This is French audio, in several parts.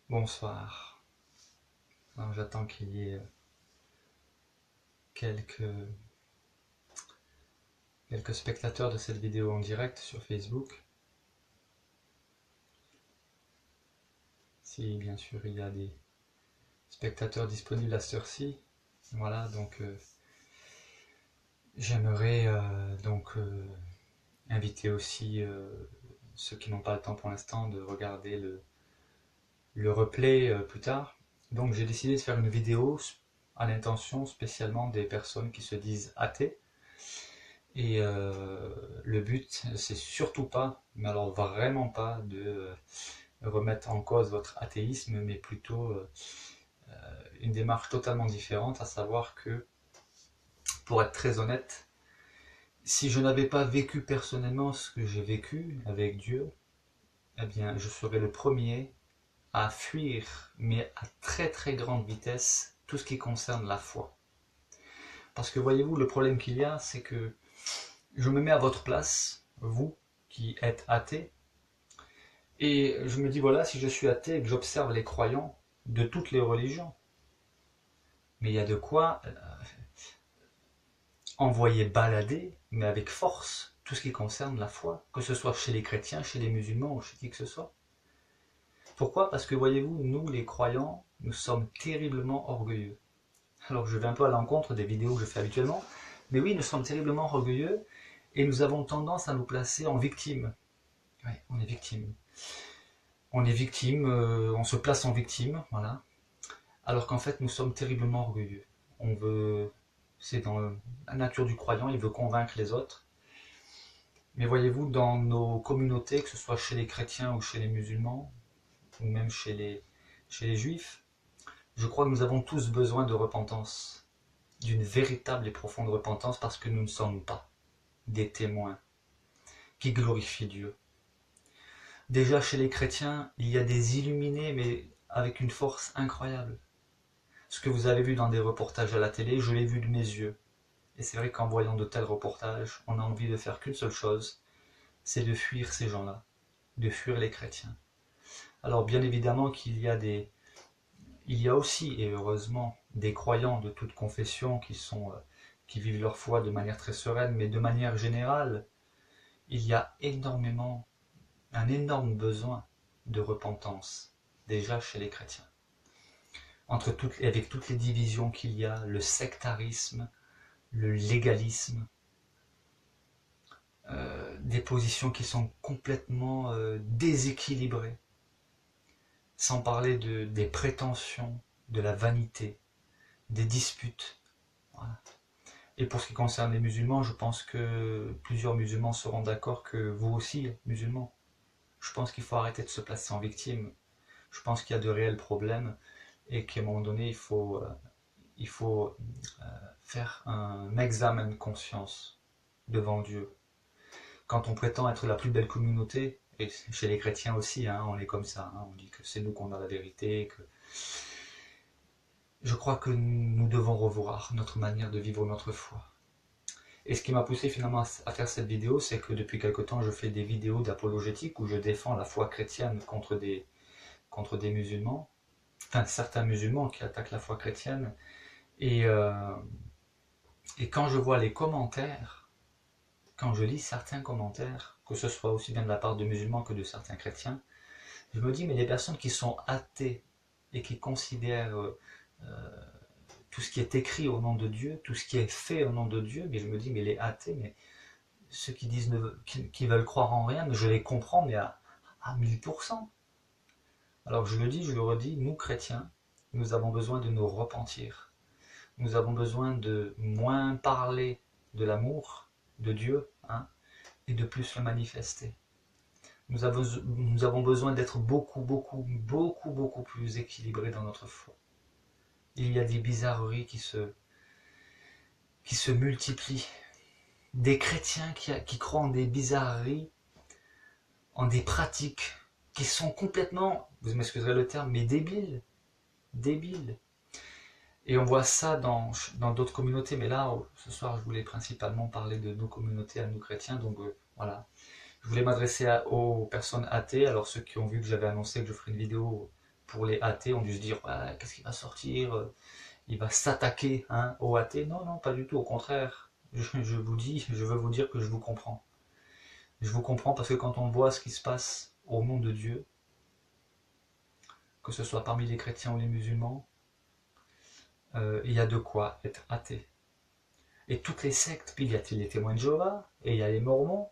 Bonsoir. Alors j'attends qu'il y ait quelques, quelques spectateurs de cette vidéo en direct sur Facebook. Si bien sûr il y a des spectateurs disponibles à cette heure-ci. Voilà, donc j'aimerais inviter aussi ceux qui n'ont pas le temps pour l'instant de regarder le replay plus tard. Donc j'ai décidé de faire une vidéo à l'intention spécialement des personnes qui se disent athées. Et le but, c'est surtout pas, mais alors vraiment pas, de remettre en cause votre athéisme, mais plutôt une démarche totalement différente, à savoir que, pour être très honnête, si je n'avais pas vécu personnellement ce que j'ai vécu avec Dieu, eh bien, je serais le premier à fuir, mais à très très grande vitesse, tout ce qui concerne la foi. Parce que voyez-vous, le problème qu'il y a, c'est que je me mets à votre place, vous qui êtes athée, et je me dis, voilà, si je suis athée et que j'observe les croyants de toutes les religions, mais il y a de quoi envoyer balader, mais avec force, tout ce qui concerne la foi, que ce soit chez les chrétiens, chez les musulmans ou chez qui que ce soit. Pourquoi? Parce que voyez-vous, nous les croyants, nous sommes terriblement orgueilleux. Alors je vais un peu à l'encontre des vidéos que je fais habituellement, mais oui, nous sommes terriblement orgueilleux et nous avons tendance à nous placer en victime. Oui, on est victime. On est victime, on se place en victime, voilà. Alors qu'en fait, nous sommes terriblement orgueilleux. On veut, c'est dans la nature du croyant, il veut convaincre les autres. Mais voyez-vous, dans nos communautés, que ce soit chez les chrétiens ou chez les musulmans, ou même chez les juifs, je crois que nous avons tous besoin de repentance, d'une véritable et profonde repentance, parce que nous ne sommes pas des témoins qui glorifient Dieu. Déjà chez les chrétiens, il y a des illuminés, mais avec une force incroyable. Ce que vous avez vu dans des reportages à la télé, je l'ai vu de mes yeux. Et c'est vrai qu'en voyant de tels reportages, on a envie de faire qu'une seule chose, c'est de fuir ces gens-là, de fuir les chrétiens. Alors bien évidemment il y a aussi, et heureusement, des croyants de toute confession qui vivent leur foi de manière très sereine, mais de manière générale, il y a un énorme besoin de repentance, déjà chez les chrétiens. Avec toutes les divisions qu'il y a, le sectarisme, le légalisme, des positions qui sont complètement déséquilibrées, sans parler des prétentions, de la vanité, des disputes. Voilà. Et pour ce qui concerne les musulmans, je pense que plusieurs musulmans seront d'accord que vous aussi, musulmans, je pense qu'il faut arrêter de se placer en victime. Je pense qu'il y a de réels problèmes et qu'à un moment donné, il faut faire un examen de conscience devant Dieu. Quand on prétend être la plus belle communauté, et chez les chrétiens aussi, hein, on est comme ça, hein, on dit que c'est nous qu'on a la vérité, que je crois que nous devons revoir notre manière de vivre notre foi. Et ce qui m'a poussé finalement à faire cette vidéo, c'est que depuis quelque temps, je fais des vidéos d'apologétique où je défends la foi chrétienne contre des musulmans, enfin certains musulmans qui attaquent la foi chrétienne. Et, euh, et quand je vois les commentaires, quand je lis certains commentaires, que ce soit aussi bien de la part de musulmans que de certains chrétiens, je me dis, mais les personnes qui sont athées et qui considèrent tout ce qui est écrit au nom de Dieu, tout ce qui est fait au nom de Dieu, mais je me dis, mais les athées, mais ceux qui disent qui veulent croire en rien, mais je les comprends, mais à 1000%. Alors je le dis, je le redis, nous chrétiens, nous avons besoin de nous repentir. Nous avons besoin de moins parler de l'amour de Dieu, hein, et de plus le manifester. Nous avons besoin d'être beaucoup plus équilibrés dans notre foi. Il y a des bizarreries qui se multiplient. Des chrétiens qui croient en des bizarreries, en des pratiques qui sont complètement, vous m'excuserez le terme, mais débiles. Débiles. Et on voit ça dans d'autres communautés, mais là, ce soir, je voulais principalement parler de nos communautés à nous chrétiens, donc voilà. Je voulais m'adresser aux personnes athées, alors ceux qui ont vu que j'avais annoncé que je ferais une vidéo pour les athées ont dû se dire ah, qu'est-ce qu'il va sortir, il va s'attaquer aux athées. Non, non, pas du tout, au contraire. Je vous dis, je veux vous dire que je vous comprends. Je vous comprends parce que quand on voit ce qui se passe au nom de Dieu, que ce soit parmi les chrétiens ou les musulmans, il y a de quoi être athée. Et toutes les sectes, puis il y a les témoins de Jéhovah, et il y a les mormons,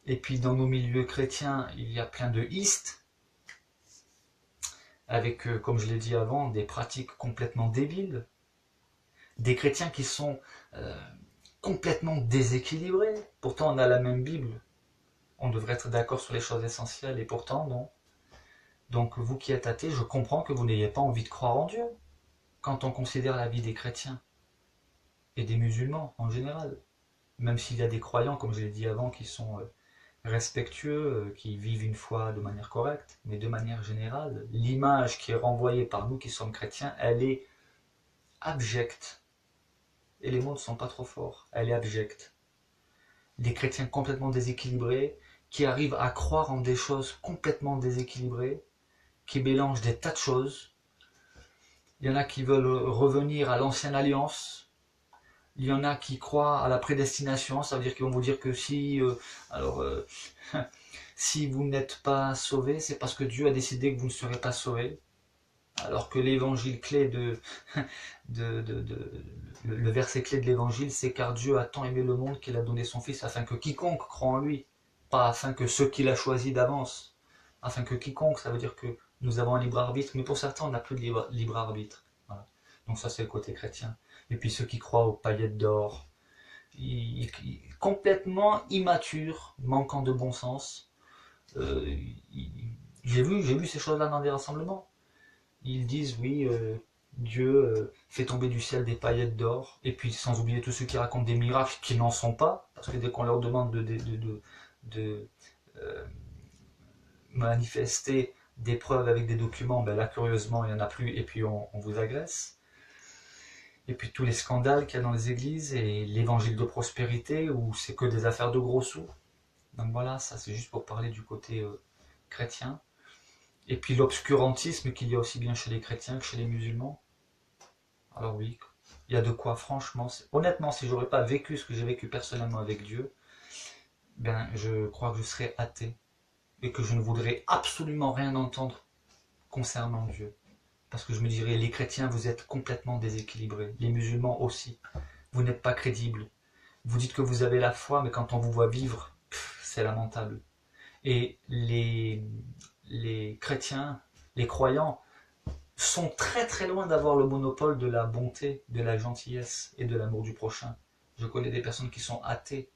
et puis dans nos milieux chrétiens, il y a plein de istes, avec, comme je l'ai dit avant, des pratiques complètement débiles, des chrétiens qui sont complètement déséquilibrés. Pourtant, on a la même Bible, on devrait être d'accord sur les choses essentielles, et pourtant, non. Donc, vous qui êtes athée, je comprends que vous n'ayez pas envie de croire en Dieu, quand on considère la vie des chrétiens, et des musulmans en général. Même s'il y a des croyants, comme je l'ai dit avant, qui sont respectueux, qui vivent une foi de manière correcte, mais de manière générale, l'image qui est renvoyée par nous qui sommes chrétiens, elle est abjecte. Et les mots ne sont pas trop forts, elle est abjecte. Des chrétiens complètement déséquilibrés, qui arrivent à croire en des choses complètement déséquilibrées, qui mélangent des tas de choses. Il y en a qui veulent revenir à l'ancienne alliance. Il y en a qui croient à la prédestination, ça veut dire qu'ils vont vous dire que si, si vous n'êtes pas sauvé, c'est parce que Dieu a décidé que vous ne serez pas sauvé. Alors que l'évangile clé le verset clé de l'évangile, c'est car Dieu a tant aimé le monde qu'il a donné son Fils afin que quiconque croit en lui, pas afin que ceux qu'il a choisis d'avance, afin que quiconque, ça veut dire que nous avons un libre arbitre, mais pour certains on n'a plus de libre arbitre. Voilà. Donc ça c'est le côté chrétien. Et puis ceux qui croient aux paillettes d'or, complètement immatures, manquant de bon sens. J'ai vu ces choses-là dans des rassemblements. Ils disent oui, Dieu fait tomber du ciel des paillettes d'or, et puis sans oublier tous ceux qui racontent des miracles qui n'en sont pas, parce que dès qu'on leur demande de manifester des preuves avec des documents, ben là curieusement il n'y en a plus, et puis on vous agresse. Et puis tous les scandales qu'il y a dans les églises, et l'évangile de prospérité, où c'est que des affaires de gros sous. Donc voilà, ça c'est juste pour parler du côté chrétien. Et puis l'obscurantisme qu'il y a aussi bien chez les chrétiens que chez les musulmans. Alors oui, il y a de quoi, franchement. Honnêtement, si j'aurais pas vécu ce que j'ai vécu personnellement avec Dieu, ben je crois que je serais athée. Et que je ne voudrais absolument rien entendre concernant Dieu. Parce que je me dirais, les chrétiens, vous êtes complètement déséquilibrés. Les musulmans aussi. Vous n'êtes pas crédibles. Vous dites que vous avez la foi, mais quand on vous voit vivre, c'est lamentable. Et les chrétiens, les croyants, sont très très loin d'avoir le monopole de la bonté, de la gentillesse et de l'amour du prochain. Je connais des personnes qui sont athées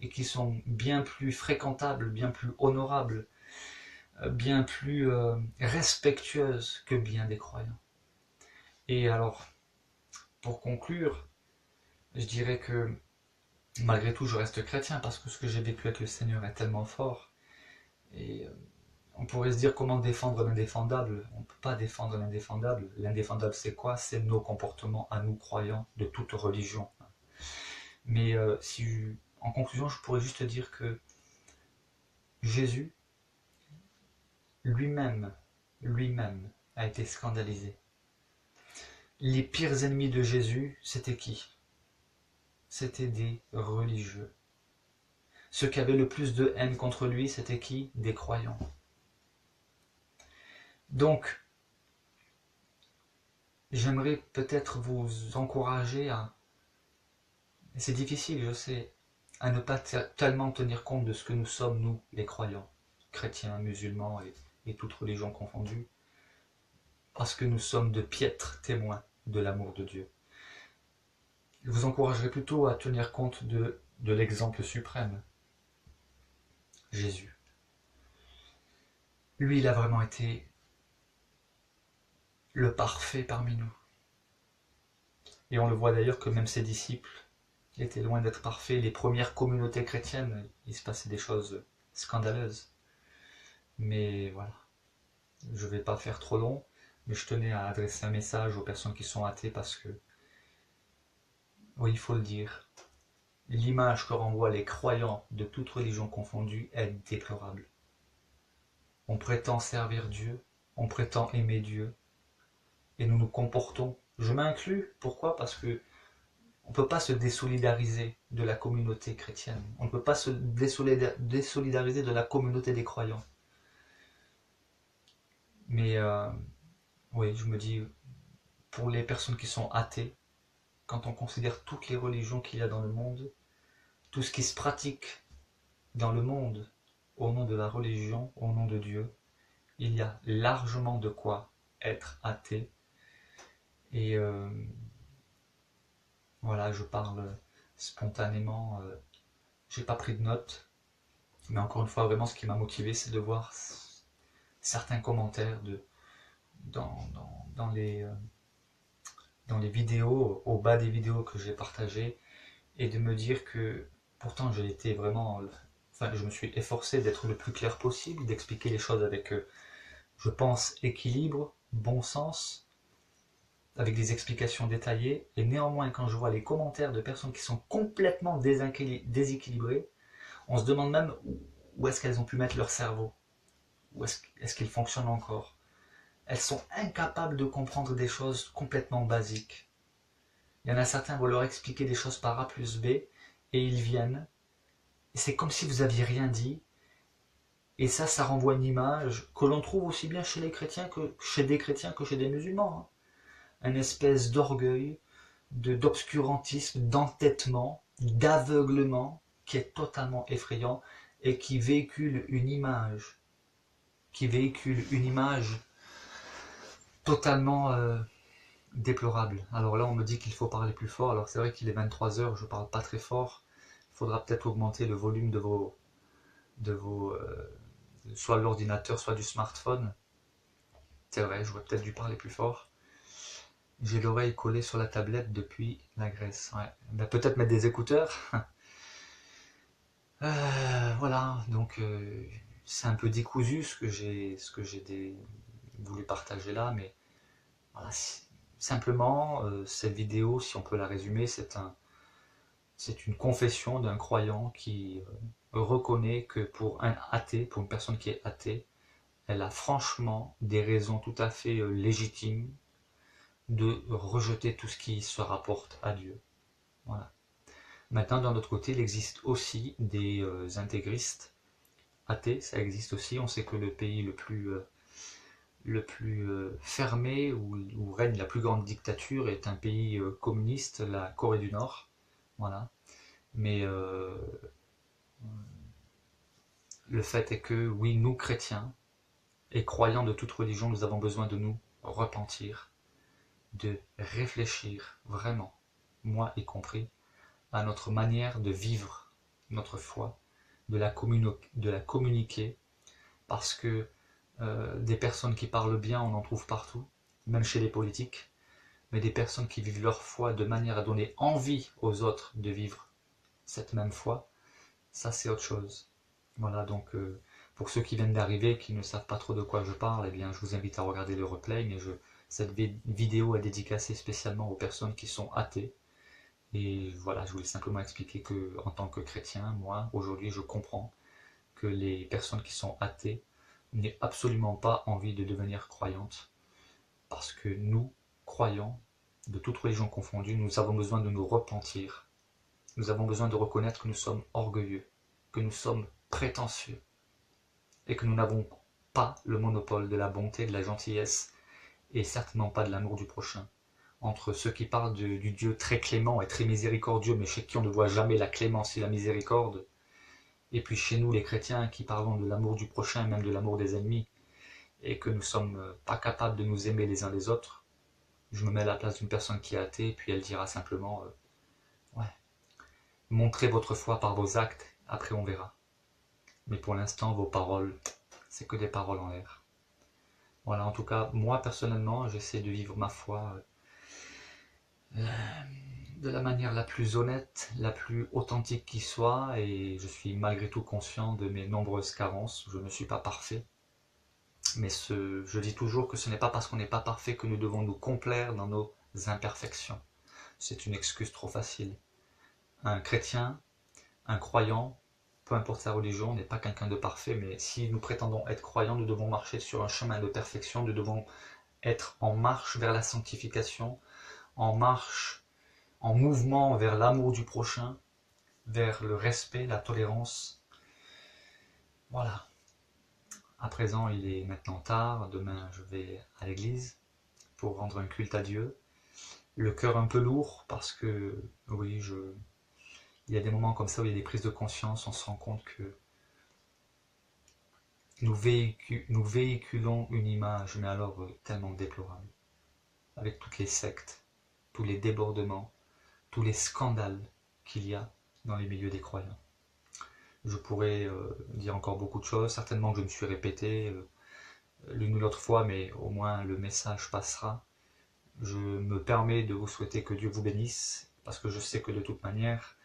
et qui sont bien plus fréquentables, bien plus honorables, bien plus respectueuses que bien des croyants. Et alors, pour conclure, je dirais que malgré tout, je reste chrétien parce que ce que j'ai vécu avec le Seigneur est tellement fort. Et on pourrait se dire comment défendre l'indéfendable. On ne peut pas défendre l'indéfendable. L'indéfendable, c'est quoi? C'est nos comportements à nous croyants de toute religion. Mais en conclusion, je pourrais juste dire que Jésus, lui-même a été scandalisé. Les pires ennemis de Jésus, c'était qui? C'était des religieux. Ceux qui avaient le plus de haine contre lui, c'était qui? Des croyants. Donc, j'aimerais peut-être vous encourager à, c'est difficile, je sais, à ne pas tellement tenir compte de ce que nous sommes, nous, les croyants, chrétiens, musulmans et toutes religions confondues, parce que nous sommes de piètres témoins de l'amour de Dieu. Je vous encouragerai plutôt à tenir compte de l'exemple suprême, Jésus. Lui, il a vraiment été le parfait parmi nous. Et on le voit d'ailleurs que même ses disciples étaient loin d'être parfaits. Les premières communautés chrétiennes, il se passait des choses scandaleuses. Mais voilà, je ne vais pas faire trop long, mais je tenais à adresser un message aux personnes qui sont athées parce que, oui, il faut le dire, l'image que renvoient les croyants de toute religion confondue est déplorable. On prétend servir Dieu, on prétend aimer Dieu et nous nous comportons, je m'inclus, pourquoi? Parce que on ne peut pas se désolidariser de la communauté chrétienne, on ne peut pas se désolidariser de la communauté des croyants. Mais oui, je me dis, pour les personnes qui sont athées, quand on considère toutes les religions qu'il y a dans le monde, tout ce qui se pratique dans le monde au nom de la religion, au nom de Dieu, il y a largement de quoi être athée. Et voilà, je parle spontanément, j'ai pas pris de notes, mais encore une fois, vraiment, ce qui m'a motivé, c'est de voir certains commentaires dans les vidéos, au bas des vidéos que j'ai partagées, et de me dire que pourtant j'ai été vraiment, enfin, je me suis efforcé d'être le plus clair possible, d'expliquer les choses avec, je pense, équilibre, bon sens, avec des explications détaillées, et néanmoins quand je vois les commentaires de personnes qui sont complètement déséquilibrées, on se demande même où est-ce qu'elles ont pu mettre leur cerveau, où est-ce qu'il fonctionne encore. Elles sont incapables de comprendre des choses complètement basiques. Il y en a certains, vont leur expliquer des choses par A plus B, et ils viennent, et c'est comme si vous aviez rien dit, et ça renvoie une image que l'on trouve aussi bien chez les chrétiens que chez des chrétiens que chez des musulmans. Une espèce d'orgueil, d'obscurantisme, d'entêtement, d'aveuglement qui est totalement effrayant et qui véhicule une image totalement déplorable. Alors là, on me dit qu'il faut parler plus fort. Alors c'est vrai qu'il est 23h, je parle pas très fort. Il faudra peut-être augmenter le volume de vos soit de l'ordinateur, soit du smartphone. C'est vrai, j'aurais peut-être dû parler plus fort. J'ai l'oreille collée sur la tablette depuis la Grèce. Ouais. Ben, peut-être mettre des écouteurs. Voilà, donc c'est un peu décousu ce que j'ai voulu partager là, mais voilà, simplement cette vidéo, si on peut la résumer, c'est une confession d'un croyant qui reconnaît que pour un athée, pour une personne qui est athée, elle a franchement des raisons tout à fait légitimes de rejeter tout ce qui se rapporte à Dieu. Voilà. Maintenant, d'un autre côté, il existe aussi des intégristes athées, ça existe aussi. On sait que le pays le plus fermé, où règne la plus grande dictature, est un pays communiste, la Corée du Nord. Voilà. Mais le fait est que, oui, nous, chrétiens, et croyants de toute religion, nous avons besoin de nous repentir, de réfléchir vraiment, moi y compris, à notre manière de vivre notre foi, de la communiquer, parce que des personnes qui parlent bien, on en trouve partout, même chez les politiques, mais des personnes qui vivent leur foi de manière à donner envie aux autres de vivre cette même foi, ça c'est autre chose. Voilà, donc pour ceux qui viennent d'arriver, qui ne savent pas trop de quoi je parle, eh bien je vous invite à regarder le replay, mais cette vidéo est dédicacée spécialement aux personnes qui sont athées. Et voilà, je voulais simplement expliquer que, en tant que chrétien, moi, aujourd'hui, je comprends que les personnes qui sont athées n'aient absolument pas envie de devenir croyantes, parce que nous, croyants, de toute religion confondue, nous avons besoin de nous repentir. Nous avons besoin de reconnaître que nous sommes orgueilleux, que nous sommes prétentieux, et que nous n'avons pas le monopole de la bonté, de la gentillesse, et certainement pas de l'amour du prochain. Entre ceux qui parlent du Dieu très clément et très miséricordieux, mais chez qui on ne voit jamais la clémence et la miséricorde, et puis chez nous les chrétiens qui parlons de l'amour du prochain, même de l'amour des ennemis, et que nous ne sommes pas capables de nous aimer les uns les autres, je me mets à la place d'une personne qui est athée, puis elle dira simplement ouais, montrez votre foi par vos actes, après on verra. Mais pour l'instant, vos paroles, c'est que des paroles en l'air. Voilà, en tout cas, moi personnellement, j'essaie de vivre ma foi de la manière la plus honnête, la plus authentique qui soit, et je suis malgré tout conscient de mes nombreuses carences. Je ne suis pas parfait, mais je dis toujours que ce n'est pas parce qu'on n'est pas parfait que nous devons nous complaire dans nos imperfections. C'est une excuse trop facile. Un chrétien, un croyant, peu importe sa religion, n'est pas quelqu'un de parfait, mais si nous prétendons être croyants, nous devons marcher sur un chemin de perfection, nous devons être en marche vers la sanctification, en marche, en mouvement vers l'amour du prochain, vers le respect, la tolérance. Voilà. À présent, il est maintenant tard, demain je vais à l'église pour rendre un culte à Dieu. Le cœur un peu lourd parce que, oui, il y a des moments comme ça où il y a des prises de conscience, on se rend compte que nous véhiculons une image, mais alors tellement déplorable, avec toutes les sectes, tous les débordements, tous les scandales qu'il y a dans les milieux des croyants. Je pourrais dire encore beaucoup de choses, certainement que je me suis répété l'une ou l'autre fois, mais au moins le message passera. Je me permets de vous souhaiter que Dieu vous bénisse, parce que je sais que de toute manière,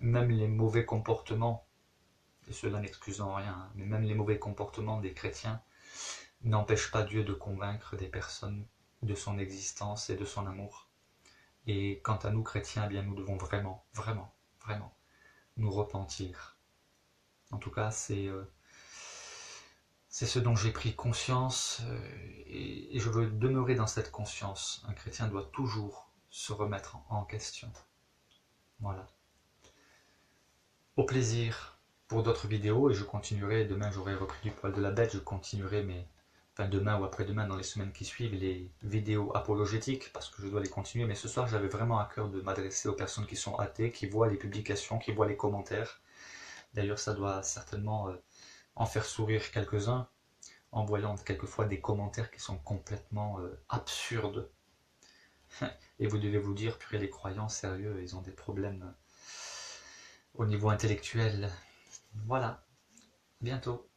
même les mauvais comportements, et cela n'excusant rien, hein, mais même les mauvais comportements des chrétiens n'empêchent pas Dieu de convaincre des personnes de son existence et de son amour. Et quant à nous chrétiens, eh bien nous devons vraiment, vraiment, vraiment nous repentir. En tout cas, c'est ce dont j'ai pris conscience et je veux demeurer dans cette conscience. Un chrétien doit toujours se remettre en question. Voilà. Au plaisir pour d'autres vidéos et je continuerai, demain j'aurai repris du poil de la bête, je continuerai enfin demain ou après-demain dans les semaines qui suivent les vidéos apologétiques parce que je dois les continuer, mais ce soir j'avais vraiment à cœur de m'adresser aux personnes qui sont athées, qui voient les publications, qui voient les commentaires. D'ailleurs ça doit certainement en faire sourire quelques-uns en voyant quelquefois des commentaires qui sont complètement absurdes. Et vous devez vous dire, purée, les croyants, sérieux, ils ont des problèmes au niveau intellectuel. Voilà, bientôt.